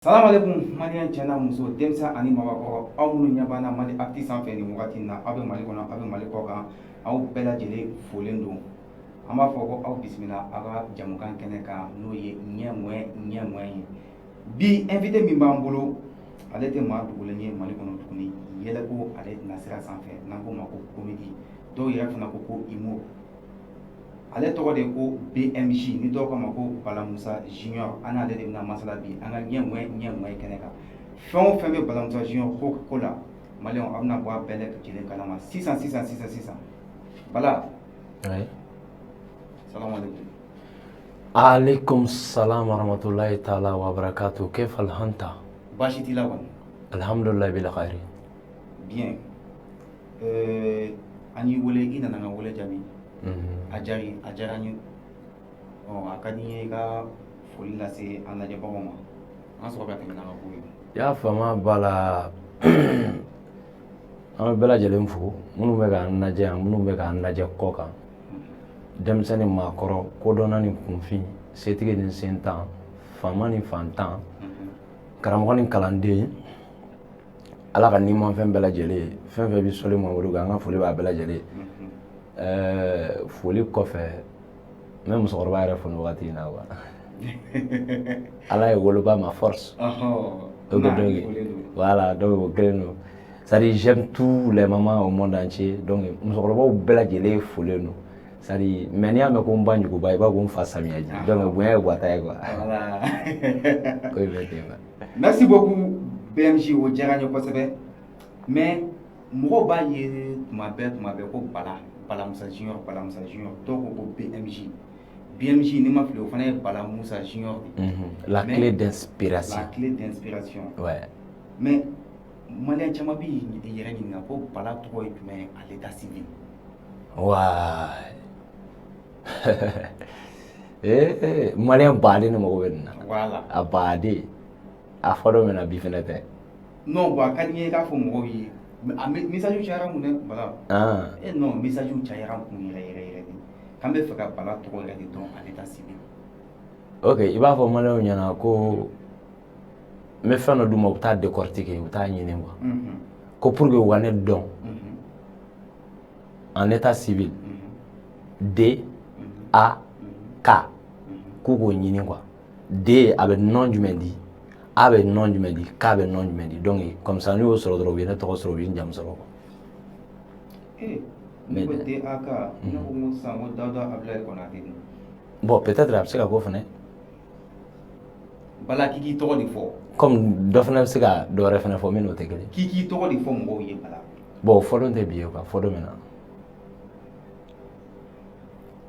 Salam alaikum Malian channel muso densa ani mabakɔ aw minnu ɲabana Mali Actu sanfɛ nin wagati in na aw bɛ Mali kɔnɔ aw bɛ Mali kɔ kan aw bɛɛ lajɛlen folen don an b'a fɔ ko aw bisimila aw ka jamukan kɛnɛ kan n'o ye ɲɛmɔɛ ye bi invité min b'an bolo ale tɛ maa dogolen ye Mali kɔnɔ tuguni yɛlɛko ale nasira sanfɛ n'an ko ma ko comédie dɔw yɛrɛ fana ko humour ale tɔgɔ de ko BMJ ni dɔw k'a ma ko Balamusa Junior an n'ale de bɛna masala bi an ka ɲɛmɔɛ kɛnɛ kan fɛn o fɛn bɛ Balamusa Junior ko la maliyɛnw aw bɛna bɔ a bɛɛ lajɛlen kalama sisan Bala. Oui. Salam alaikum. Alaikum salam wa rahmatullahi ta'ala wa barakatuh. Kayfa al-hanta? Baasi t'i la kɔni. Alhamdulillah bil khairi. Bien. An y'i wele i nana n ka wele jaabi. A diyara n ye a ka di n ye i ka foli lase an lajɛbagaw ma an sɔrɔ ka tɛmɛ n'an ka ko ye. Y'a faamu bala an bɛ bɛɛ lajɛlen fo minnu bɛ k'an lajɛ yan minnu bɛ k'an lajɛ kɔ kan denmisɛnnin maakɔrɔ kodɔnna ni kunfin setigi ni sentan faama ni fantan karamɔgɔ ni kalanden ala ka nimanfɛn bɛɛ lajɛlen fɛn fɛn bɛ sɔli ma bolo an ka foli b'a bɛɛ lajɛlen. Foli kɔfɛ n bɛ musokɔrɔba yɛrɛ fo nin wagati in na wa ala ye woloba ma force voilà donc o kelen don c'est-à-dire j'aime tous les mamans au monde entier donc musokɔrɔbaw bɛɛ lajɛlen folen don c'est-à-dire mais n'i y'a mɛn ko n ba ɲuguba i b'a ko n fa samiyaji donc bonya ye guwata ye quoi ko in bɛ ten quoi. Merci beaucoup BMJ o diyara n ye kosɛbɛ mais mɔgɔw b'a ye tuma bɛɛ ko Balamusa Junior dɔw ko BMJ ni ma fili o fana ye Balamusa Junior la clé d'inspiration. Ouais. Mais maliyɛn caman b'i yɛrɛ ɲininka ko Bala tɔgɔ ye jumɛn ye à l'état civil. Waay maliyɛn baden de mago bɛ nin na. Voilà. A baden a fɔ dɔ min na bi fɛnɛ tɛ. Non bon a ka di n ye i k'a fɔ mɔgɔw ye message cayara mun dɛ Bala. Non message cayara mun yɛrɛ de k'an bɛ fɛ ka Bala tɔgɔ yɛrɛ de dɔn à l'état civil. Ok i b'a fɔ maliyɛnw ɲɛna ko n bɛ fɛn dɔ d'u ma u bɛ taa décortiquer u bɛ taa ɲini quoi. Ko pour que u ka ne dɔn en état civil D A K k'u k'o ɲini quoi. D a bɛ nom jumɛn di A bɛ nom jumɛn di K bɛ nom jumɛn di donc comme ça n'u y'o sɔrɔ dɔrɔn u bɛ ne tɔgɔ sɔrɔ u bɛ n jamu sɔrɔ quoi. Ne ko D A K ne ko n ko sisan ko Dawuda Abdulaye Konate. Bon peut-être a bɛ se ka k'o fɛnɛ. Bala k'i k'i tɔgɔ de fɔ. Comme dɔ fɛnɛ bɛ se ka dɔ wɛrɛ fɛnɛ fɔ min n'o tɛ kelen. K'i k'i tɔgɔ de fɔ mɔgɔw ye Bala. Bon o fɔdon tɛ bi ye quoi fɔdon min na.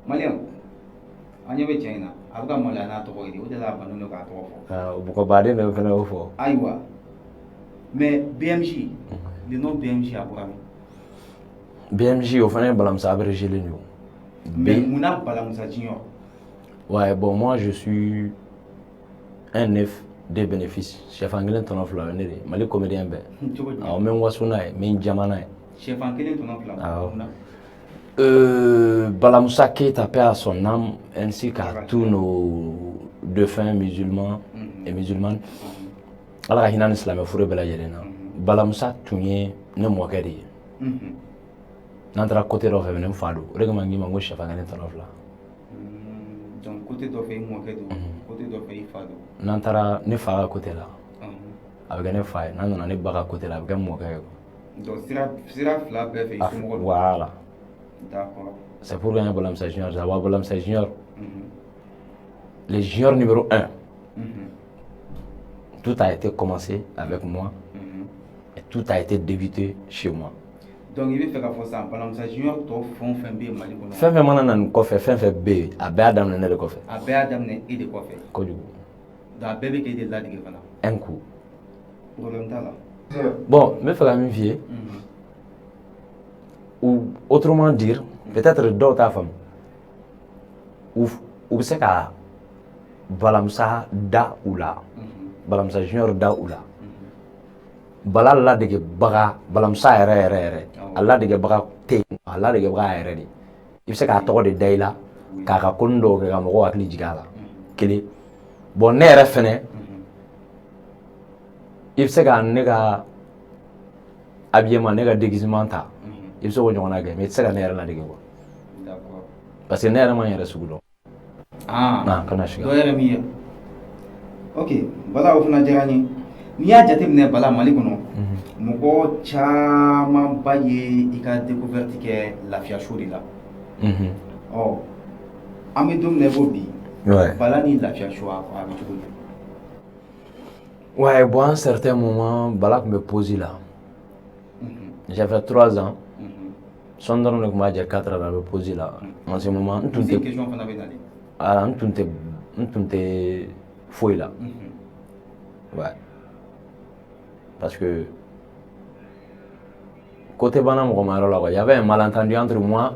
Maliyɛnw an ɲɛ bɛ cɛ in na a bɛ ka maloya n'a tɔgɔ ye de o de la a bannen don k'a tɔgɔ fɔ. Bɔgɔ baden dɔ fɛnɛ y'o fɔ. Ayiwa mais BMJ le nom BMJ a bɔra min. BMJ o fana ye Balamusa abrégé de don. Mais munna Balamusa Junior. Ouais bon moi je suis un neuf de bénéfice sɛfan kelen tɔnɔ fila o ne de Mali comédien bɛɛ. Cogo di. Awɔ n bɛ n waso n'a ye n bɛ n jama n'a ye. Sɛfan kelen tɔnɔ fila. Awɔ. Balamusa Keita paix à son âme ainsi qu'à tous nos défunts musulmans et musulmanes. Ala ka hinɛ ni silamɛ furu bɛɛ lajɛlen na. Balamusa tun ye ne mɔkɛ de ye. N'an taara côté dɔ fɛ ne n fa don o de kama n k'i ma ko sɛfan kelen tɔnɔ fila. Donc côté dɔ fɛ i mɔkɛ don côté dɔ fɛ i fa don. N'an taara ne fa ka côté la a bɛ kɛ ne fa ye n'an nana ne ba ka côté la a bɛ kɛ n mɔkɛ ye. Donc sira fila bɛɛ fɛ i somɔgɔ don. Voilà. D'accord. C'est pour gagner Balamusa Junior. Ça va Balamusa Junior. Le junior numéro 1. Tout a été commencé avec moi. Et tout a été débuté chez moi. Donc il bɛ fɛ k'a fɔ sisan Balamusa Junior tɔ fɛn o fɛn bɛ yen Mali kɔnɔ. Fɛn fɛn mana na nin kɔfɛ fɛn fɛn bɛ yen a bɛɛ y'a daminɛ ne de kɔfɛ. A bɛɛ y'a daminɛ e de kɔfɛ. Kojugu. Donc a bɛɛ bɛ k'e de ladege fana. Un coup. Problème t'a la. Bon n bɛ fɛ ka min f'i ye. Ou autrement dire peut-être dɔw t'a faamu u bɛ se ka Balamusa da u la Balamusa Junior da u la Bala ladegebaga Balamusa yɛrɛ a ladegebaga tɛ yen a ladegebaga yɛrɛ de i bɛ se k'a tɔgɔ de da i la k'a ka ko dɔw kɛ ka mɔgɔw hakili jigin a la kelen bon ne yɛrɛ fɛnɛ i bɛ se ka ne ka habillement ne ka déguisement ta i bɛ se k'o ɲɔgɔnna kɛ mais i tɛ se ka ne yɛrɛ ladege quoi parce que ne yɛrɛ ma n yɛrɛ sugu dɔn. Kana siga. dɔ yɛrɛ min ye ok Bala o fana diyara n ye n'i y'a jateminɛ Bala Mali kɔnɔ mɔgɔ camanba ye i ka découverte kɛ lafiya show de la ɔ an bɛ don min na i ko bi Bala ni lafiya show a bɛ cogo di? Ouais, bon, à un certain moment, Bala me pose là. J'ai fait 3 ans. Son nom m'a dit 4 ans, me pose là. En ce moment, c'est une question fondamentale. Ah, on t'es fouillé là. Ouais. Parce que côté Bana Mouromaro là, il y avait un malentendu entre moi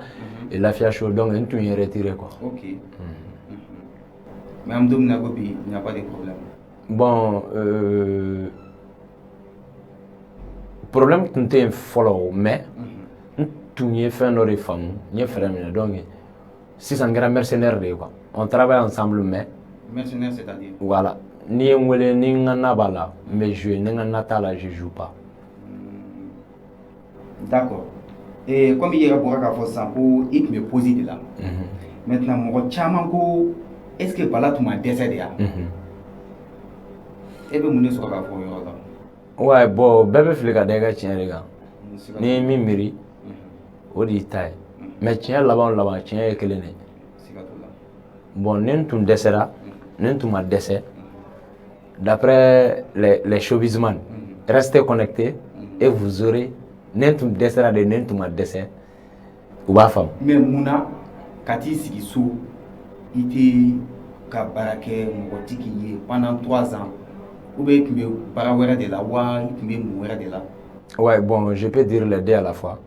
et la Fia Show, donc on est retiré quoi. Ok. Mais en Domina Gobi, il n'y a pas de problème. Bon, problème que tu follow, mais tu n'y es fait nos femmes, n'y est frère, donc si c'est un grand mercenaire, on travaille ensemble, mais. Mercenaire, c'est-à-dire? Voilà. Ni un wele, ni un nabala, mais je n'ai un natala, je joue pas. D'accord. Et comme il y a un peu ça, pour il me poser de là. Maintenant, mon chamanko, est-ce que Bala tu m'as décédé? Et bien, mon soeur a fait ouais, bon, bébé flic des gars, tiens, les gars. Ni mimiri, au détail. Mais tiens, là-bas, tiens, et que l'année. Bon, n'en décédera, n'en m'a décédé. D'après les showbizman, restez connectés et vous aurez n'en décédera de n'en m'a décédé. Ou pas femme. Mais Mouna, quand il s'y sous, il était Kabarake, Mokotiki, pendant 3 ans. Ou bien tu me barawera de la wa, tu me mourir de là. Ouais, bon, je peux dire les deux à la fois.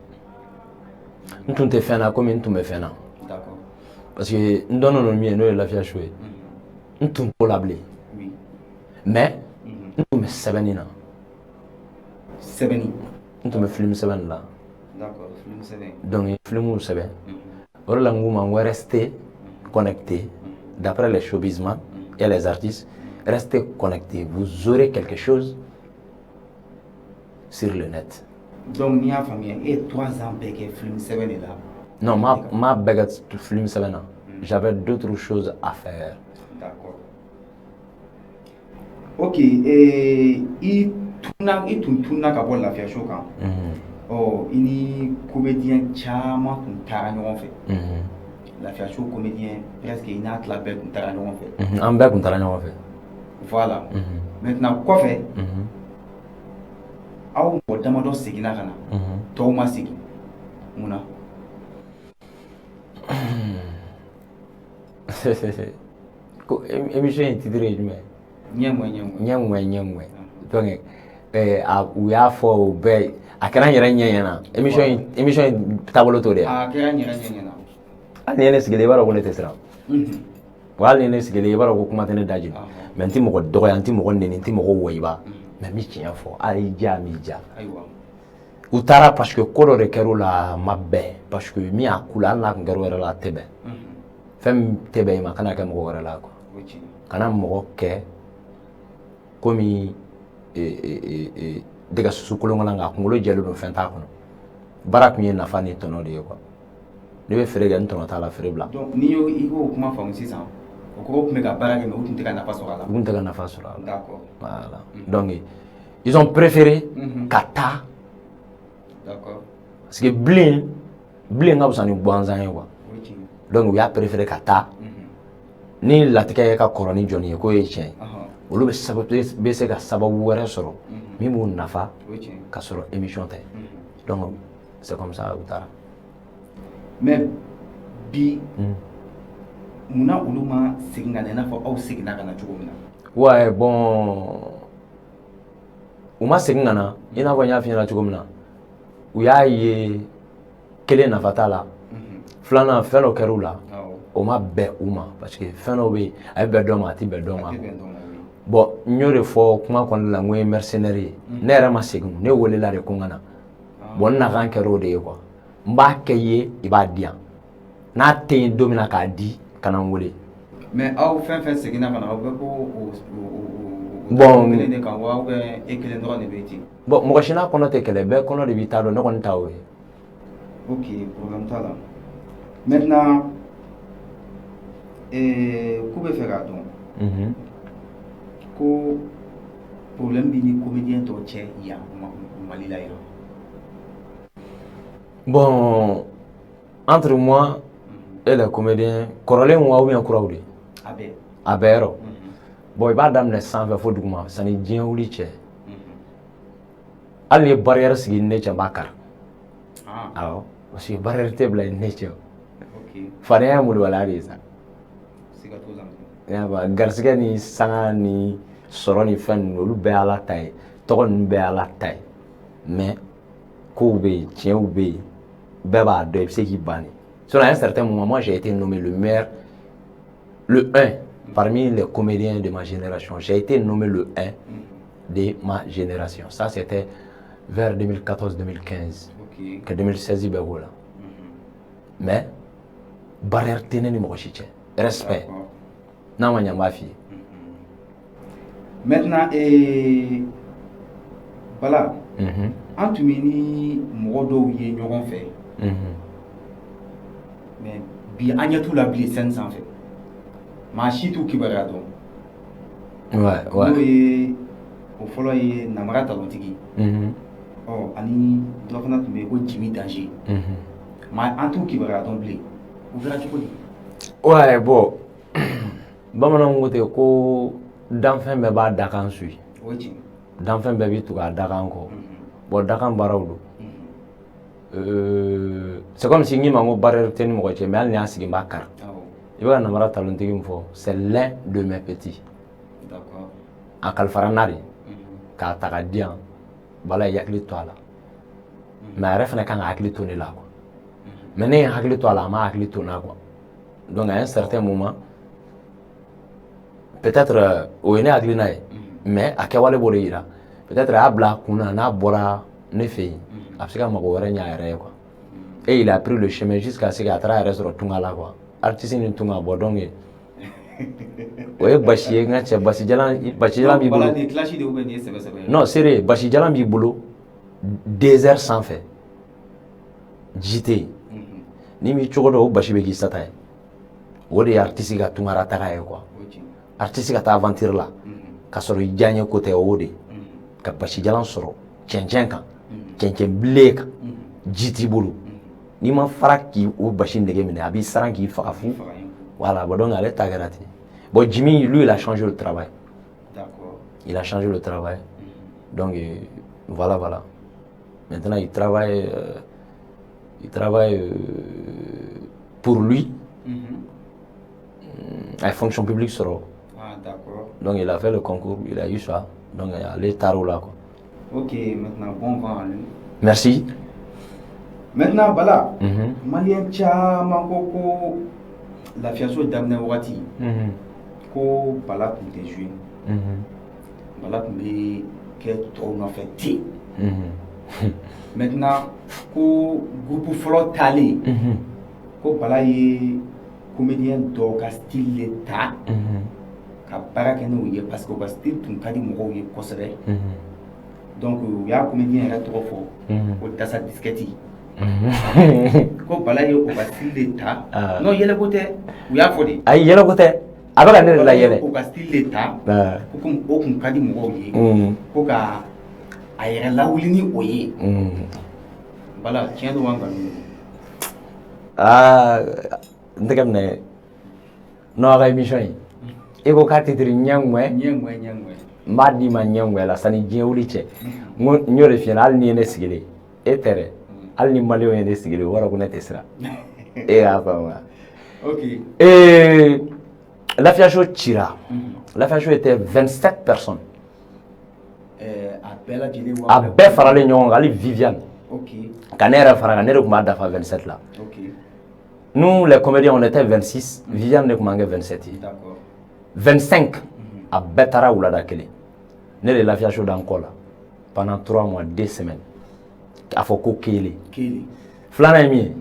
Nous te fait comme nous me fait. D'accord. Parce que nous donnons nos miens, nous la fière jouer. Nous te collaborer. Oui. Mais nous me sevenina. Seveni. Nous te me film seven là. D'accord, film seven. Donc film ou seven. Alors là, nous on va rester connectés d'après les showbizman et les artistes. Restez connectés, vous aurez quelque chose sur le net. Donc, il y a famille et 3 ans que film 7 est là. Non, ma baguette film 7 ans. J'avais d'autres choses à faire. D'accord. Ok, et il tourne à la fière chaud quand. Oh, il y a comédien charmant qui a fait. La fière chaud comédien presque il a la belle qui a fait. Un bec qui a fait. Voilà. Maintenant, quoi faire? Aw mɔgɔ damadɔ seginna ka na tɔw ma segin mun na? Ko émission in titre ye jumɛn? ɲɛŋuwɛ donc u y'a fɔ o bɛɛ a kɛra n yɛrɛ ɲɛ ɲɛna émission in taabolo t'o de ye? A kɛra n yɛrɛ ɲɛ ɲɛna. hali ni ye ne sigilen i b'a dɔn ko ne tɛ siran. wa hali ni ye ne sigilen i b'a dɔn ko kuma tɛ ne da jeni mais n tɛ mɔgɔ dɔgɔya n tɛ mɔgɔ neni n tɛ mɔgɔ wɔyiba mais mi tiɲɛ fɔ hali ja mi ja. U taara parce que ko dɔ de kɛra o la ma bɛn parce que min y'a ku la hali n'a tun kɛra o yɛrɛ la a tɛ bɛn fɛn min tɛ bɛn i ma kana kɛ mɔgɔ wɛrɛ la quoi kana mɔgɔ kɛ komi dɛgɛ susu kolonkalan nka a kunkolo jɛlen don fɛn t'a kɔnɔ baara tun ye nafa ni tɔnɔ de ye quoi ne bɛ feere kɛ n tɔnɔ t'a la feere bila. donc n'i y'o i k'o kuma faamu sisan o kɔrɔ tun bɛ ka baara kɛ mais u tun tɛ ka nafa sɔrɔ a la. u tun tɛ ka nafa sɔrɔ a la. d'accord. voilà donc ils ont préféré ka taa. D'accord. Parce que bilen ka fisa ni gansan ye quoi donc u y'a préféré ka taa ni latigɛ ye ka kɔrɔ ni jɔnni ye k'o ye tiɲɛ ye olu bɛ se ka sababu wɛrɛ sɔrɔ min b'u nafa ka sɔrɔ émission tɛ donc c'est comme ça u taara. mais bi munna olu ma segin ka na i n'a fɔ aw seginna ka na cogo min na? ouais bon u ma segin ka na i n'a fɔ n y'a f'i ɲɛna cogo min na u y'a ye kelen nafa t'a la filanan fɛn dɔ kɛra u la o ma bɛn u ma parce que fɛn dɔw bɛ yen a bɛ bɛn dɔ ma a tɛ bɛn dɔ ma bon n y'o de fɔ kuma kɔnɔna la n ko ye mercenaire ye ne yɛrɛ ma segin ne welela de ko n ka na bon n nakan kɛra o de ye quoi n b'a kɛ i ye i b'a di yan n'a tɛ yen don min na k'a di ka na n wele. mais aw fɛn fɛn seginna ka na aw bɛ ko o Bon, bon, moi je n'ai pas connu que les bêtes qu'on a de vita de non ok, problème pas là. Maintenant, qu'on peut faire donc, que problème bini comédien torché ya malila ya. Bon, entre moi et les comédiens, Corolin ou bien Croudi. Abe. Abero. Bon, il va dans les 100 fois du moins, ça n'est bien ou liche. All les barrières c'est une nature bakar. Ah, parce que barrière table est nature. Ok. Fallait un moule à la risa. C'est gâteau zambi. Ya ba garsiga ni sanga ni soro ni fen olu be ala tay to ni be ala tay mais ko be tien ou be ba de c'est qui bani sur un certain moment moi j'ai été nommé le meilleur le 1 parmi les comédiens de ma génération j'ai été nommé le 1 de ma génération ça c'était vers 2014-2015 que 2016 il be voilà mais barrière tenez ni mo chiche respect. Non, ma fille. Maintenant, voilà. En tout mini, modo y est n'auront fait. Mais bien, on y a tout la blé 500 fait. Machi tout qui va radon. Ouais. Et au follow y namara talentigi. Oh, ani doit faire notre mégo Jimmy danger. Mais en tout qui va radon blé. Vous verrez tout. Ouais, bon. Bamanan ngote ko danfɛn bɛɛ b'a dakan su danfɛn bɛɛ bi tugu a dakan kɔ bon dakan baaraw do c'est comme si ngi ma ko barrière tɛ ni mɔgɔ cɛ mais hali ni y'a sigi n b'a kari i bɛ ka namara talontigi min fɔ c'est l'un de mes petits a kalifara n'a de k'a ta ka di yan bala i hakili to a la mais a yɛrɛ fana kan ka hakili to ne la quoi mais ne ye hakili to a la a ma hakili to n na quoi donc à un certain moment peut-être au yene aglina mais a kɛwale b'o de yira peut-être a y'a bila kunna n'a bɔra ne fɛ yen a bɛ se ka mago wɛrɛ ɲa a yɛrɛ ye quoi et il a pris le chemin jusqu'à ce que a taara a yɛrɛ sɔrɔ tunga la quoi artiste ni tunga bɔ donc o ye basi ye n ka cɛ basijalan b'i bolo non sérieux basijalan b'i bolo désert sanfɛ ji tɛ yen ni m'i cogo dɔn o basi bɛ k'i sata ye o de ye artiste ka tungara taga ye quoi artiste ka taa aventure la ka sɔrɔ i diyaɲɛ ko tɛ o de ka basijalan sɔrɔ cɛncɛn kan cɛncɛn bilen kan ji t'i bolo n'i ma fara k'i o basi nege minɛ a b'i saran k'i faga fu voilà bon donc ale ta kɛra ten bon Jimmy lui il a changé le travail il a changé le travail donc voilà maintenant il travaille pour lui à fonction publique sɔrɔ donc il a fait le concours, il a eu ça. Donc il y a les tarots là quoi. Ok, maintenant bon vent à lui. Merci. Maintenant Bala, Malien caman ko lafiyaso daminɛ wagati ko Bala tun tɛ jouer. Bala tun bɛ kɛ tɔw nɔfɛ ten. Maintenant ko groupe fɔlɔ talen ko Bala ye comédien dɔw ka style de ta. Ka baara kɛ n'o ye parce que o ka style tun ka di mɔgɔw ye kosɛbɛ donc u y'a comédien yɛrɛ tɔgɔ fɔ ko Dasa Disquette ko Bala ye o ka style de ta non yɛlɛko tɛ u y'a fɔ de ayi yɛlɛko tɛ a bɛ ka ne de la yɛlɛ o ka style de ta ko comme o tun ka di mɔgɔw ye ko ka a yɛrɛ lawuli ni o ye Bala tiɲɛ don wa nkalon n tɛgɛ minɛ non a ka émission in e ko k'a titre ɲɛŋwɛ n b'a d'i ma ɲɛŋwɛ la sani diɲɛ wuli cɛ n y'o de f'i ɲɛna hali ni ye ne sigilen e tɛ dɛ hali ni maliyɛnw ye ne sigilen o wɔrɔ ko ne tɛ siran e y'a faamu Lafia Show cira Lafia Show était 27 personnes a bɛɛ faralen ɲɔgɔn kan hali Viviane ka ne yɛrɛ fara kan ne de tun b'a dafa 27 la nous les comédiens on était 26 Viviane ne tun b'an kɛ 27 ye 25 a bɛɛ taara wulada kelen ne de Lafia Show dan kɔ la pendant 3 mois 2 semaines a fɔ ko kelen filanan ye min ye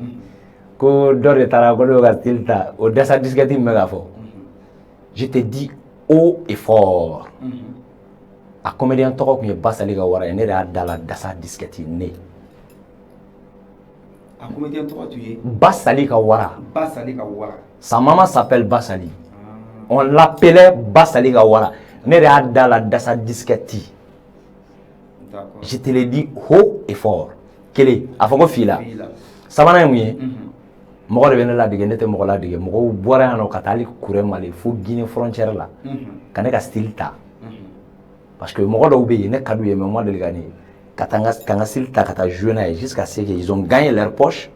ko dɔ de taara ko ne bɛ ka style ta o Dasa Disquette min bɛ k'a fɔ je te dis haut et fort a comédien tɔgɔ kun ye Basali ka wara ye ne de y'a da la Dasa disquette ne. A comédien tɔgɔ tun ye Basali ka wara. Basali ka wara. Sa maman s'appelle Basali. On l'appelait Basali ka wara. Ne de y'a da la Dasa disquette. D'accord. Je te l'ai dit haut et fort. Kele a fɔ ko fila. Sabanan ye mun ye? Mɔgɔ de bɛ ne ladege ne tɛ mɔgɔ ladege mɔgɔw bɔra yan nɔ ka taa hali Kurɛ Mali fo Guinée frontière la ka ne ka style ta parce que mɔgɔ dɔw bɛ yen ne ka d'u ye mais ma deli ka ne ka taa n ka style ta ka taa jouer n'a ye jusqu'à ce que ils ont gagné leur poche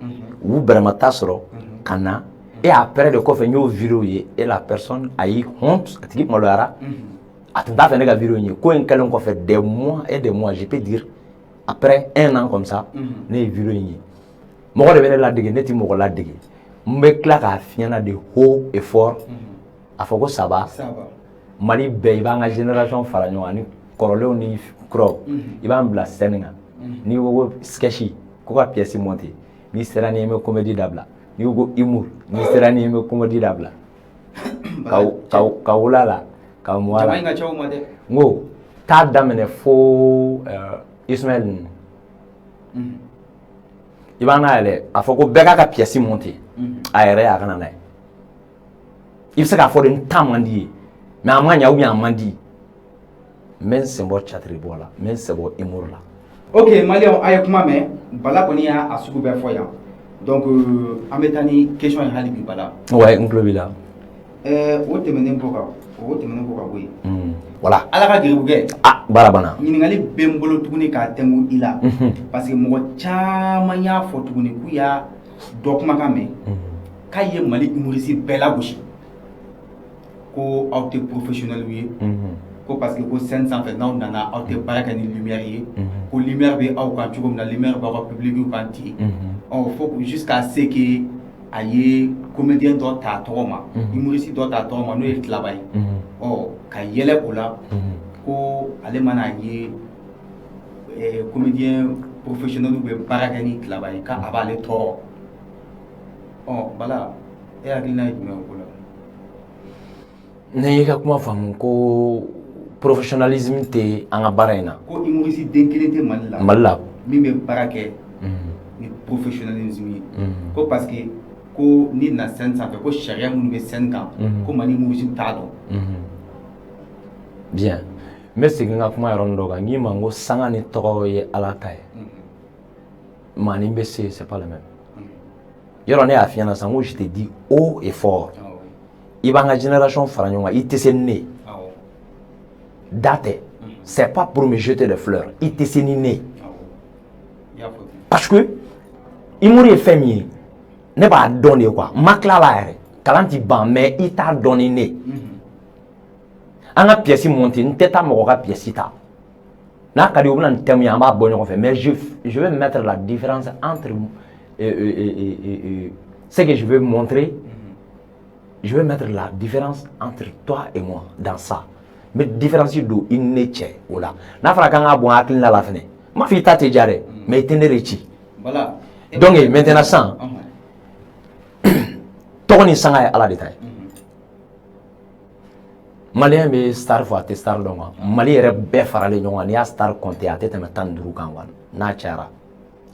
u bɛrɛma ta sɔrɔ ka na et après de kɔfɛ n y'o vidéo ye et la personne a eu honte a tigi maloyara a tun t'a fɛ ne ka vidéo ye ko in kɛlen kɔfɛ des mois et des mois je peux dire après un an comme ça ne ye vidéo ye mɔgɔ de bɛ ne ladege ne tɛ mɔgɔ ladege n bɛ tila k'a f'i ɲɛna de haut et fort a fɔ ko saba Mali bɛɛ i b'an ka génération fara ɲɔgɔn kan ni kɔrɔlenw ni kuraw i b'an bila scène kan n'i ko ko sketch ko ka pièce monter n'i sera ni n bɛ comédie dabila n'i ko ko humour n'i sera ni n bɛ comédie dabila ka wula la ka mun a la n ko k'a daminɛ fo Ismaël ninnu i b'an n'a yɛlɛ a fɔ ko bɛɛ k'a ka pièce monter a yɛrɛ a kana n'a ye i bɛ se k'a fɔ de n ta man di ye mais a ma ɲa ou bien a man di n bɛ n sen bɔ catiri bɔ la n bɛ n sen bɔ humour la. Ok Maliyɛnw a ye kuma mɛn Bala kɔni y'a sugu bɛɛ fɔ yan donc an bɛ taa ni question ye hali bi Bala. Ouais n tulo b'i la. O tɛmɛnen kɔ ka bɔ yen. Voilà. Ala ka gɛrɛbukɛ. Ah baara banna. Ɲininkali bɛ n bolo tuguni k'a tɛnku i la parce que mɔgɔ caman y'a fɔ tuguni k'u y'a dɔ kumakan mɛn k'a ye Mali humoriste bɛɛ lagosi ko aw tɛ professionnel ye ko parce que ko scène sanfɛ n'aw nana aw tɛ baara kɛ ni lumière ye ko lumière bɛ aw kan cogo min na lumière b'aw ka public kan ten fo jusqu'à ce que a ye comédien dɔ t'a tɔgɔ ma humoriste dɔ t'a tɔgɔ ma n'o ye Tilaba ye ka yɛlɛ o la ko ale mana ye comédien professionnel bɛ baara kɛ ni Tilaba ye k'a b'ale tɔɔrɔ Bala e hakilina ye jumɛn o la. Ne y'i ka kuma faamu ko professionnalisme tɛ an ka baara in na. Ko humoriste den kelen tɛ Mali la. Mali la. Min bɛ baara kɛ ni professionnalisme ye. Ko parce que ko ni na scène sanfɛ ko sariya minnu bɛ scène kan ko Mali humoriste t'a dɔn. Bien n bɛ segin n ka kuma yɔrɔnin dɔ kan n k'i ma n ko sanga ni tɔgɔ ye Ala ta ye maa ni bɛ se c'est pas le même. Yɔrɔ ne y'a f'i ɲɛna sisan n ko je te dis haut et fort i b'an ka génération fara ɲɔgɔn kan i tɛ se ni ne ye da tɛ c'est pas pour me jeter des fleurs i tɛ se ni ne ye parce que humour ye fɛn min ye ne b'a dɔn de quoi n ma tila la yɛrɛ kalan t'i ban mais i t'a dɔn ni ne ye an ka pièce monter n tɛ taa mɔgɔ ka pièce ta n'a ka di u bɛna nin thème ye an b'a bɔ ɲɔgɔn fɛ mais je vais mettre la différence entre ce que je veux montrer. Je vais mettre la différence entre toi et moi dans ça. Mais différence do in ne cɛ o la n'a fɔra k'an ka bɔn hakilina la fɛnɛ m'a fɔ i ta tɛ diya dɛ mais i tɛ ne de ci. Donc maintenant sisan tɔgɔ ni sanga ye Ala de ta ye. Maliyɛn bɛ star fɔ a tɛ star dɔn quoi Mali yɛrɛ bɛɛ faralen ɲɔgɔn kan n'i y'a star compter a tɛ tɛmɛ 15 kan quoi n'a cayara.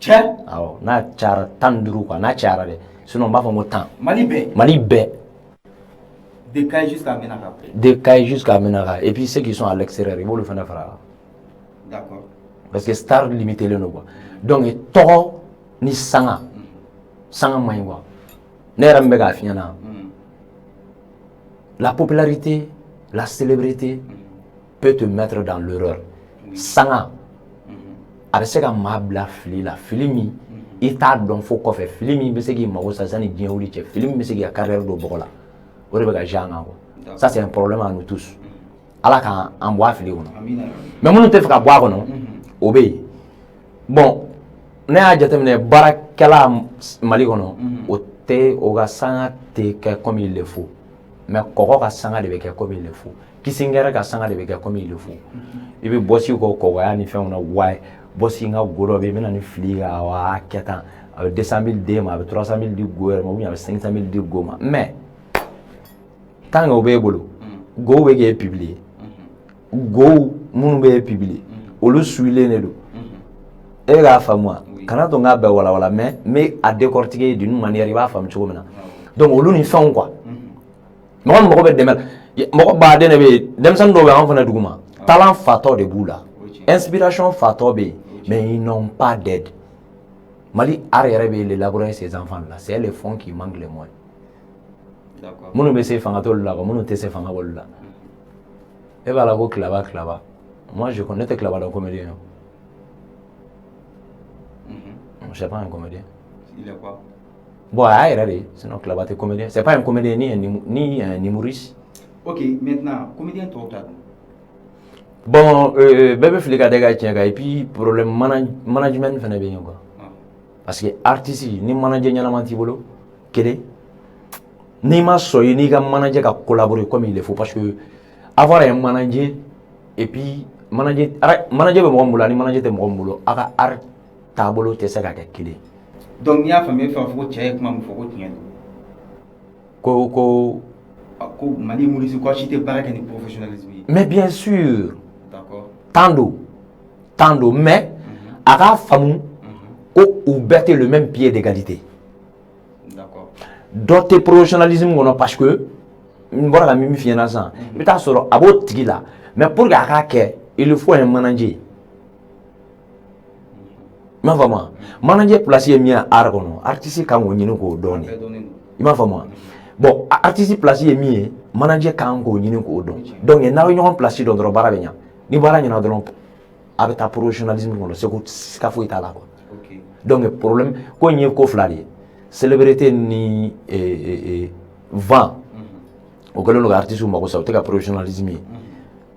Awɔ n'a cayara 15 quoi n'a cayara dɛ sinon n b'a fɔ n ko 10. Mali bɛɛ. De Kayi jusqu'à Menaka. De Kayi jusqu'à Menaka. Et puis ceux qui sont à l'extérieur, ils vont le faire. D'accord. Parce que star limité le nom. Donc, tɔgɔ ni sanga. Sanga man quoi. Ne yɛrɛ min bɛ k'a f'i ɲɛna. La popularité, la célébrité peut te mettre dans l'erreur. Sanga. A bɛ se ka maa bila fili la. Fili min i t'a dɔn fo kɔfɛ. Fili min bɛ se k'i mago sa sanni diɲɛ wuli cɛ. Fili min bɛ se k'i ka carrière don bɔgɔ la. O de bɛ ka jan kan quoi. Ça c'est un problème à nous tous. Ala k'an bɔ a fili kɔnɔ. Mais minnu tɛ fɛ ka bɔ a kɔnɔ o bɛ yen. Bon ne y'a jateminɛ baarakɛla Mali kɔnɔ o tɛ o ka sanga tɛ kɛ comme il le faut mais kɔgɔ ka sanga de bɛ kɛ comme il le faut kisingɛrɛ ka sanga de bɛ kɛ comme il le faut i bɛ bɔsi kɔ kɔgɔya ni fɛnw na wayi bɔsi n ka go dɔ bɛ yen n bɛna ni fili ka wa kɛ tan a bɛ 200 000 d'e ma a bɛ 300 000 di go yɛrɛ ma ou bien a bɛ 500 000 di go ma mais tant que o b'e bolo go bɛ k'e publier go minnu bɛ publier olu suilen de don e k'a faamu wa kana to n k'a bɛɛ walawala mais n bɛ a décortiquer d'une manière i b'a faamu cogo min na donc olu ni fɛnw quoi mɔgɔ min mago bɛ dɛmɛ mɔgɔ baden de bɛ yen denmisɛnnin dɔw bɛ anw fana dugu ma talent fatɔ de b'u la inspiration fatɔ bɛ yen mais ils n'ont pas d'aide Mali art yɛrɛ bɛ élaborer ces enfants là c'est les fonds qui manquent les moyens minnu bɛ se fanga t'olu la quoi minnu tɛ se fanga b'olu la e b'a la ko Kilaba moi je connais Kilaba le comédien je sais pas un comédien il est quoi bon sinon Kilaba t'es comédien c'est pas un comédien ni un humoriste ok maintenant comédien tɔw ta bon bɛɛ bɛ fili ka dɛ ka tiɲɛ kan et puis problème management fana bɛ yen quoi parce que artiste ni manager ɲɛnama t'i bolo kelen n'i ma sɔn i n'i ka manager ka collaborer comme il le faut parce que avoir un manager et puis manager bɛ mɔgɔ min bolo ani manager tɛ mɔgɔ min bolo a ka art taabolo tɛ se ka kɛ kelen donc n'i y'a faamuya fɛn o fɛn ko cɛ ye kuma min fɔ ko tiɲɛ don ko Mali humoriste ko si tɛ baara kɛ ni professionnalisme ye mais bien sûr d'accord tant do mais a k'a faamu ko u bɛɛ tɛ le même pied d'égalité d'accord dɔ tɛ professionnalisme kɔnɔ parce que n bɔra ka min f'i ɲɛna sisan i bɛ taa sɔrɔ a b'o tigi la mais pour que a k'a kɛ il faut un manager i m'a faamu wa manager place ye min ye art kɔnɔ artiste kan k'o ɲini k'o dɔn de i m'a faamu wa bon artiste place ye min ye manager kan k'o ɲini k'o dɔn donc n'aw ye ɲɔgɔn place dɔn dɔrɔn baara bɛ ɲa ni baara ɲɛna dɔrɔn a bɛ taa professionnalisme kɔnɔ sika foyi t'a la quoi donc problème ko in ye ko fila de ye célébrité ni vent o kɛlen don ka artiste mago sa o tɛ ka professionnalisme ye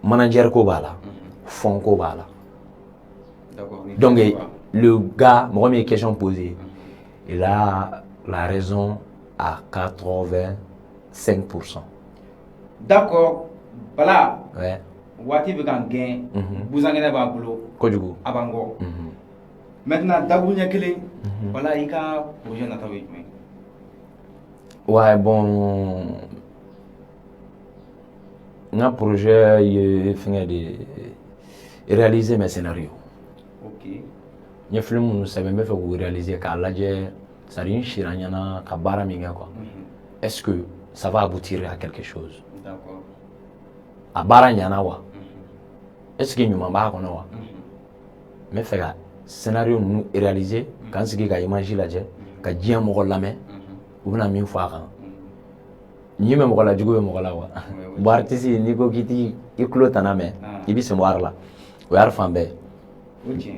manager ko b'a la fond ko b'a la donc le gars mɔgɔ min ye question posée il a la raison à 85%. D'accord Bala ouais waati bɛ kan gɛn buzangɛnɛ b'a bolo kojugu a b'an kɔ maintenant daburu ɲɛ kelen Bala i ka projet nataw ye jumɛn ouais bon n ka projet ye fɛngɛ de réaliser mes scénarios ok n ye film minnu sɛbɛn n bɛ fɛ k'u réaliser k'a lajɛ c'est à dire n sira ɲɛna ka baara min kɛ quoi est-ce que ça va aboutir à quelque chose d'accord a baara ɲana wa est-ce que ɲuman b'a kɔnɔ wa n bɛ fɛ ka scénario ninnu réaliser k'an sigi ka image lajɛ ka diɲɛ mɔgɔ lamɛn u bɛna min fɔ a kan ɲi bɛ mɔgɔ la jugu bɛ mɔgɔ la wa bon artiste n'i ko k'i t'i tulo tana mɛn i bɛ sen bɔ art la o y'art fan bɛɛ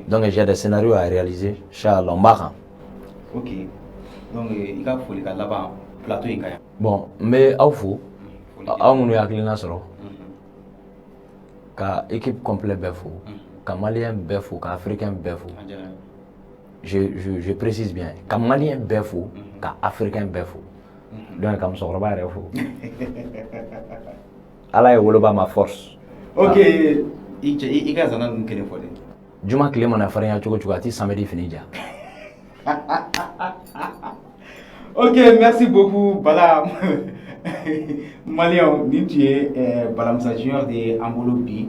donc j'ai des scénarios à réaliser inchallah n b'a kan ok donc i ka foli ka laban plateau in ka yan bon n bɛ aw fo aw minnu ye hakilina sɔrɔ ka équipe complète bɛɛ fo ka malien bɛɛ fo ka africain bɛɛ fo je précise bien ka malien bɛɛ fo ka africain bɛɛ fo donc ka musokɔrɔba yɛrɛ fo ala ye woloba ma force ok i ka zana ninnu kelen fɔ dɛ juma tile mana farinya cogo cogo a ti samedi fini ja ok merci beaucoup Bala malien nin tun ye Balamusa Junior de ye an bolo bi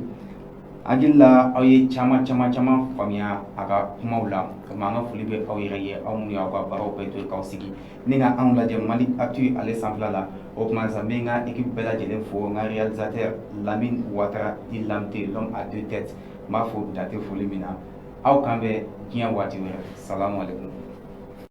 hakili la aw ye caman faamuya a ka kumaw la kama an ka foli bɛ aw yɛrɛ ye aw minnu y'aw ka baaraw bɛɛ to k'aw sigi ni ka anw lajɛ Mali Actu ale sanfɛla la o tuma sa n bɛ n ka équipe bɛɛ lajɛlen fo n ka réalisateur Lamine Ouattara di Lamte l'homme à deux têtes n b'a fo date foli min na aw kan bɛ diɲɛ waati wɛrɛ salamu alaikum